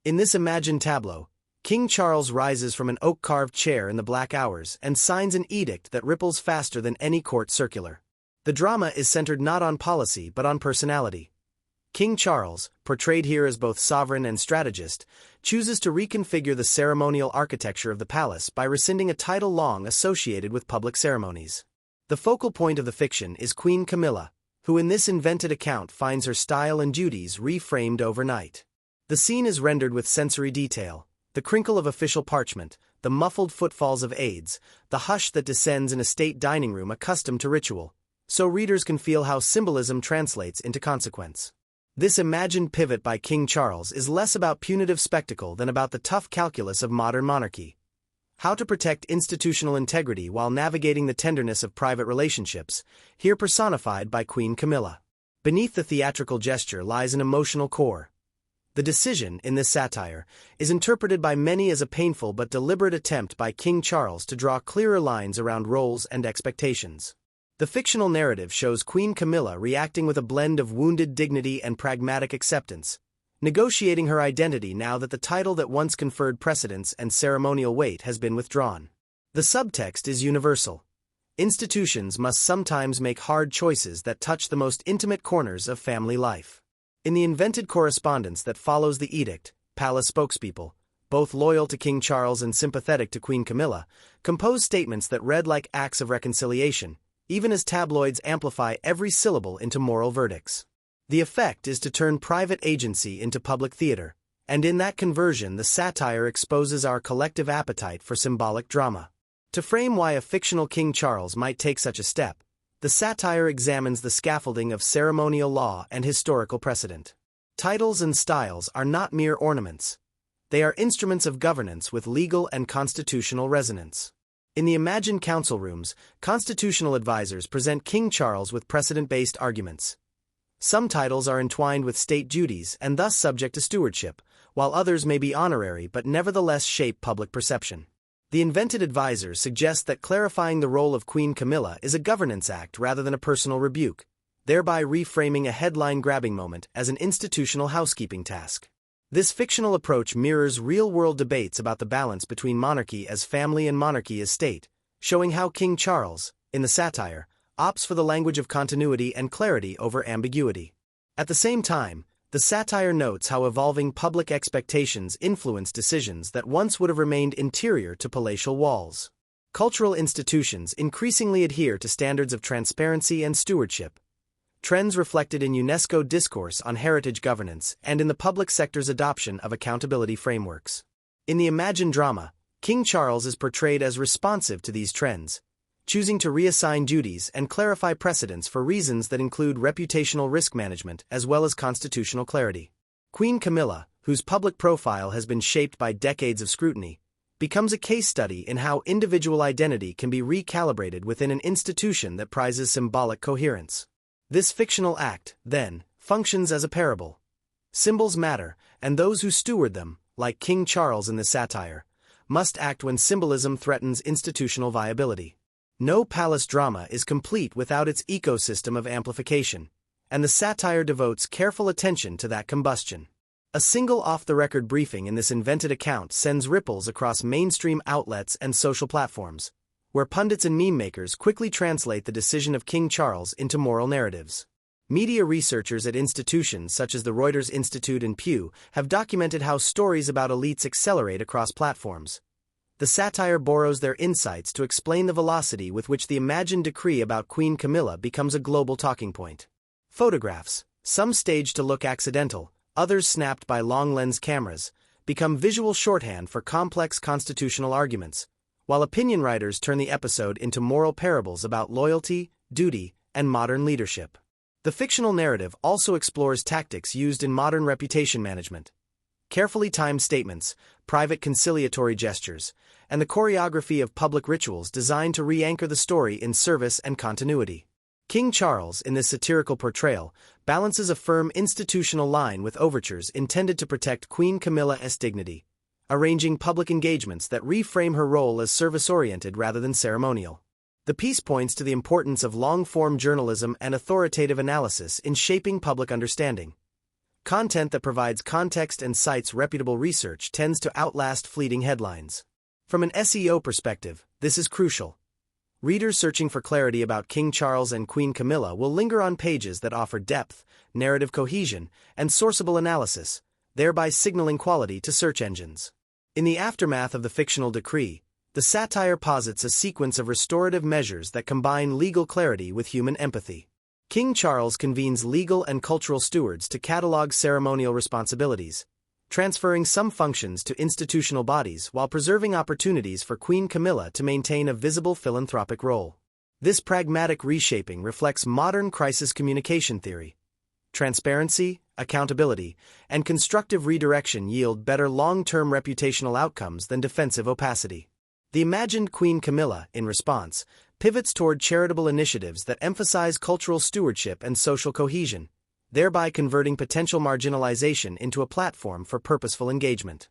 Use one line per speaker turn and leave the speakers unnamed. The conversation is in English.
In this imagined tableau, King Charles rises from an oak-carved chair in the black hours and signs an edict that ripples faster than any court circular. The drama is centered not on policy but on personality. King Charles, portrayed here as both sovereign and strategist, chooses to reconfigure the ceremonial architecture of the palace by rescinding a title long associated with public ceremonies. The focal point of the fiction is Queen Camilla, who in this invented account finds her style and duties reframed overnight. The scene is rendered with sensory detail, the crinkle of official parchment, the muffled footfalls of aides, the hush that descends in a state dining room accustomed to ritual, so readers can feel how symbolism translates into consequence. This imagined pivot by King Charles is less about punitive spectacle than about the tough calculus of modern monarchy. How to protect institutional integrity while navigating the tenderness of private relationships, here personified by Queen Camilla. Beneath the theatrical gesture lies an emotional core. The decision, in this satire, is interpreted by many as a painful but deliberate attempt by King Charles to draw clearer lines around roles and expectations. The fictional narrative shows Queen Camilla reacting with a blend of wounded dignity and pragmatic acceptance, negotiating her identity now that the title that once conferred precedence and ceremonial weight has been withdrawn. The subtext is universal. Institutions must sometimes make hard choices that touch the most intimate corners of family life. In the invented correspondence that follows the edict, palace spokespeople, both loyal to King Charles and sympathetic to Queen Camilla, compose statements that read like acts of reconciliation, even as tabloids amplify every syllable into moral verdicts. The effect is to turn private agency into public theater, and in that conversion the satire exposes our collective appetite for symbolic drama. To frame why a fictional King Charles might take such a step, the satire examines the scaffolding of ceremonial law and historical precedent. Titles and styles are not mere ornaments. They are instruments of governance with legal and constitutional resonance. In the imagined council rooms, constitutional advisors present King Charles with precedent-based arguments. Some titles are entwined with state duties and thus subject to stewardship, while others may be honorary but nevertheless shape public perception. The invented advisors suggest that clarifying the role of Queen Camilla is a governance act rather than a personal rebuke, thereby reframing a headline-grabbing moment as an institutional housekeeping task. This fictional approach mirrors real-world debates about the balance between monarchy as family and monarchy as state, showing how King Charles, in the satire, opts for the language of continuity and clarity over ambiguity. At the same time, the satire notes how evolving public expectations influence decisions that once would have remained interior to palatial walls. Cultural institutions increasingly adhere to standards of transparency and stewardship, trends reflected in UNESCO discourse on heritage governance and in the public sector's adoption of accountability frameworks. In the imagined drama, King Charles is portrayed as responsive to these trends, choosing to reassign duties and clarify precedents for reasons that include reputational risk management as well as constitutional clarity. Queen Camilla, whose public profile has been shaped by decades of scrutiny, becomes a case study in how individual identity can be recalibrated within an institution that prizes symbolic coherence. This fictional act, then, functions as a parable. Symbols matter, and those who steward them, like King Charles in the satire, must act when symbolism threatens institutional viability. No palace drama is complete without its ecosystem of amplification, and the satire devotes careful attention to that combustion. A single off-the-record briefing in this invented account sends ripples across mainstream outlets and social platforms, where pundits and meme-makers quickly translate the decision of King Charles into moral narratives. Media researchers at institutions such as the Reuters Institute and Pew have documented how stories about elites accelerate across platforms. The satire borrows their insights to explain the velocity with which the imagined decree about Queen Camilla becomes a global talking point. Photographs, some staged to look accidental, others snapped by long-lens cameras, become visual shorthand for complex constitutional arguments, while opinion writers turn the episode into moral parables about loyalty, duty, and modern leadership. The fictional narrative also explores tactics used in modern reputation management. Carefully timed statements, private conciliatory gestures, and the choreography of public rituals designed to re-anchor the story in service and continuity. King Charles, in this satirical portrayal, balances a firm institutional line with overtures intended to protect Queen Camilla's dignity, arranging public engagements that reframe her role as service-oriented rather than ceremonial. The piece points to the importance of long-form journalism and authoritative analysis in shaping public understanding. Content that provides context and cites reputable research tends to outlast fleeting headlines. From an SEO perspective, this is crucial. Readers searching for clarity about King Charles and Queen Camilla will linger on pages that offer depth, narrative cohesion, and sourceable analysis, thereby signaling quality to search engines. In the aftermath of the fictional decree, the satire posits a sequence of restorative measures that combine legal clarity with human empathy. King Charles convenes legal and cultural stewards to catalog ceremonial responsibilities, transferring some functions to institutional bodies while preserving opportunities for Queen Camilla to maintain a visible philanthropic role. This pragmatic reshaping reflects modern crisis communication theory. Transparency, accountability, and constructive redirection yield better long-term reputational outcomes than defensive opacity. The imagined Queen Camilla, in response, pivots toward charitable initiatives that emphasize cultural stewardship and social cohesion, thereby converting potential marginalization into a platform for purposeful engagement.